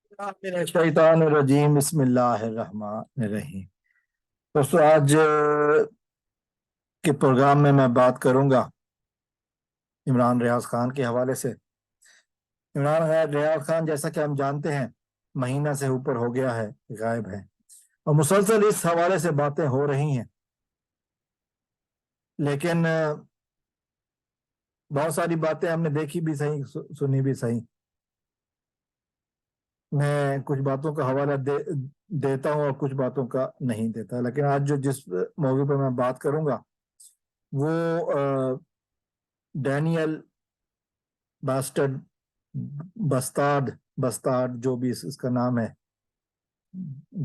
शैतानुर्रजीम बिस्मिल्लाहिर्रहमानिर्रहीम। दोस्तों, आज के प्रोग्राम में मैं बात करूंगा इमरान रियाज खान के हवाले से। इमरान रियाज खान, जैसा कि हम जानते हैं, महीना से ऊपर हो गया है, गायब है, और मुसलसल इस हवाले से बातें हो रही हैं। लेकिन बहुत सारी बातें हमने देखी भी सही, सुनी भी सही। मैं कुछ बातों का हवाला देता हूँ और कुछ बातों का नहीं देता। लेकिन आज जिस मौजू पर मैं बात करूंगा वो डैनियल बास्टर्ड बस्तार्ड बस्तार्ड जो भी इसका नाम है,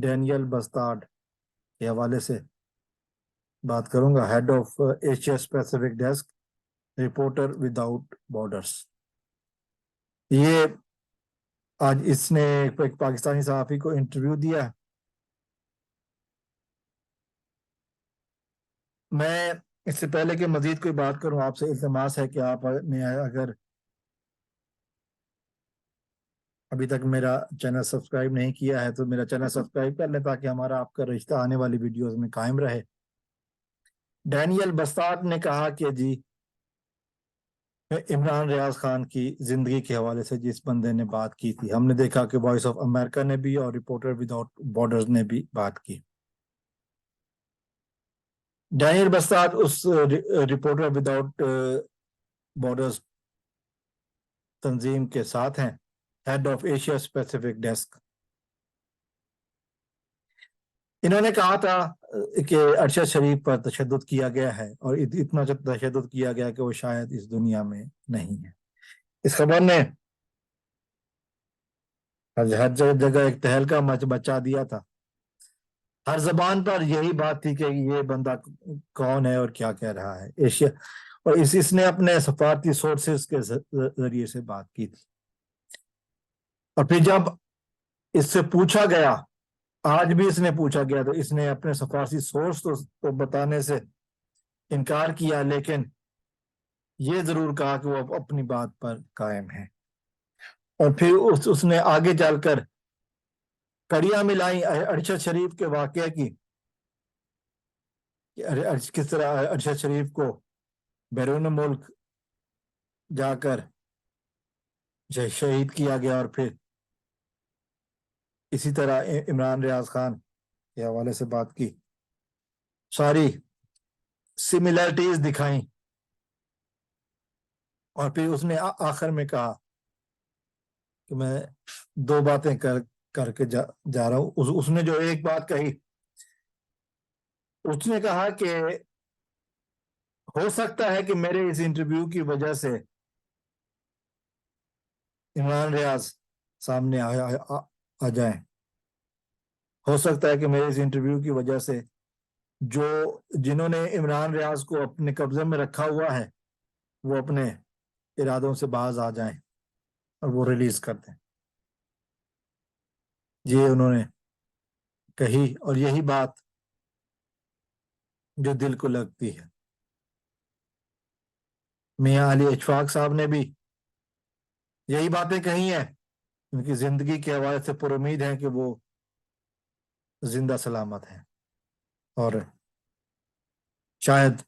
डैनियल बस्तार्ड के हवाले से बात करूंगा। Head of Asia Pacific desk, reporter without borders. ये आज इसने एक पाकिस्तानी सहाफ़ी को इंटरव्यू दिया। मैं इससे पहले कि मजीद कोई बात करूं, आपसे इल्तिमास है कि आपने अगर अभी तक मेरा चैनल सब्सक्राइब नहीं किया है तो मेरा चैनल सब्सक्राइब कर लें, ताकि हमारा आपका रिश्ता आने वाली वीडियोस में कायम रहे। डैनियल बस्तार्ड ने कहा कि जी, इमरान रियाज खान की जिंदगी के हवाले से जिस बंदे ने बात की थी, हमने देखा कि वॉइस ऑफ अमेरिका ने भी और रिपोर्टर विदाउट बॉर्डर्स ने भी बात की। डैनियल बस्तार्ड उस रिपोर्टर विदाउट बॉर्डर्स तंजीम के साथ हैं, head of Asia Pacific desk. इन्होंने कहा था कि अरशद शरीफ पर तशद्दुद किया गया है, और इतना तशद्दुद किया गया कि वो शायद इस दुनिया में नहीं है। इस खबर ने हर जगह एक तहलका मचा दिया था। हर जबान पर यही बात थी कि ये बंदा कौन है और क्या कह रहा है। एशिया और इसने अपने सफारती सोर्सेस के जरिए से बात की थी। और फिर जब इससे पूछा गया, आज भी इसने पूछा गया, तो इसने अपने सफारती सोर्स तो बताने से इनकार किया, लेकिन ये जरूर कहा कि वो अपनी बात पर कायम है। और फिर उसने आगे चलकर कड़ियां मिलाई अरशद शरीफ के वाकये की, किस तरह अरशद शरीफ को बैरून मुल्क जाकर शहीद किया गया, और फिर इसी तरह इमरान रियाज खान के हवाले से बात की, सारी सिमिलरिटीज दिखाई। और फिर उसने आखिर में कहा कि मैं दो बातें करके जा रहा हूं। उसने जो एक बात कही, उसने कहा कि हो सकता है कि मेरे इस इंटरव्यू की वजह से इमरान रियाज सामने आ जाए। हो सकता है कि मेरे इस इंटरव्यू की वजह से जिन्होंने इमरान रियाज को अपने कब्जे में रखा हुआ है, वो अपने इरादों से बाज आ जाएं और वो रिलीज कर दें। ये उन्होंने कही, और यही बात जो दिल को लगती है। मियां अली इशफाक साहब ने भी यही बातें कही हैं। उनकी जिंदगी के हवाले से पुर उम्मीद है कि वो जिंदा सलामत हैं, और शायद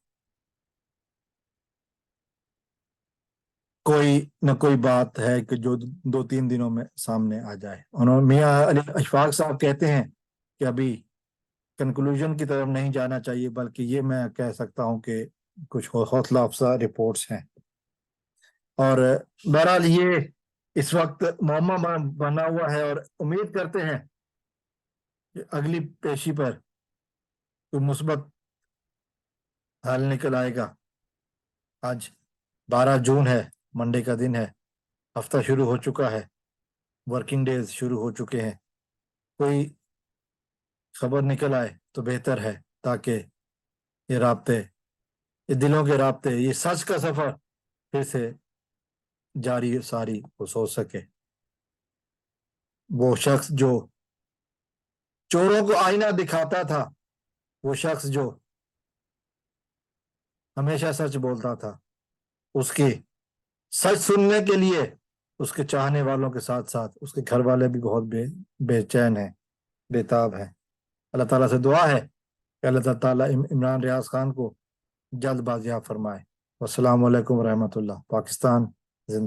कोई न कोई बात है कि जो 2-3 दिनों में सामने आ जाए। उन्होंने मियां अली इशफाक साहब कहते हैं कि अभी कंक्लूजन की तरफ नहीं जाना चाहिए, बल्कि ये मैं कह सकता हूं कि कुछ हौसला अफजा रिपोर्ट्स हैं। और बहरहाल ये इस वक्त मुअम्मा बना हुआ है, और उम्मीद करते हैं कि अगली पेशी पर कोई मुस्बत हल निकल आएगा। आज 12 जून है, मंडे का दिन है, हफ्ता शुरू हो चुका है, वर्किंग डेज शुरू हो चुके हैं। कोई खबर निकल आए तो बेहतर है, ताकि ये राब्ते, ये दिलों के राब्ते, ये सच का सफर फिर से जारी सारी हो सके। वो शख्स जो चोरों को आईना दिखाता था, वो शख्स जो हमेशा सच बोलता था, उसकी सच सुनने के लिए اس کے چاہنے والوں کے ساتھ ساتھ اس کے گھر والے بھی بہت بے چین ہیں، بےتاب ہیں۔ اللہ تعالیٰ سے دعا ہے کہ اللہ تعالیٰ عمران ریاض خان کو جلد بازیاب فرمائے۔ والسلام علیکم ورحمۃ اللہ۔ پاکستان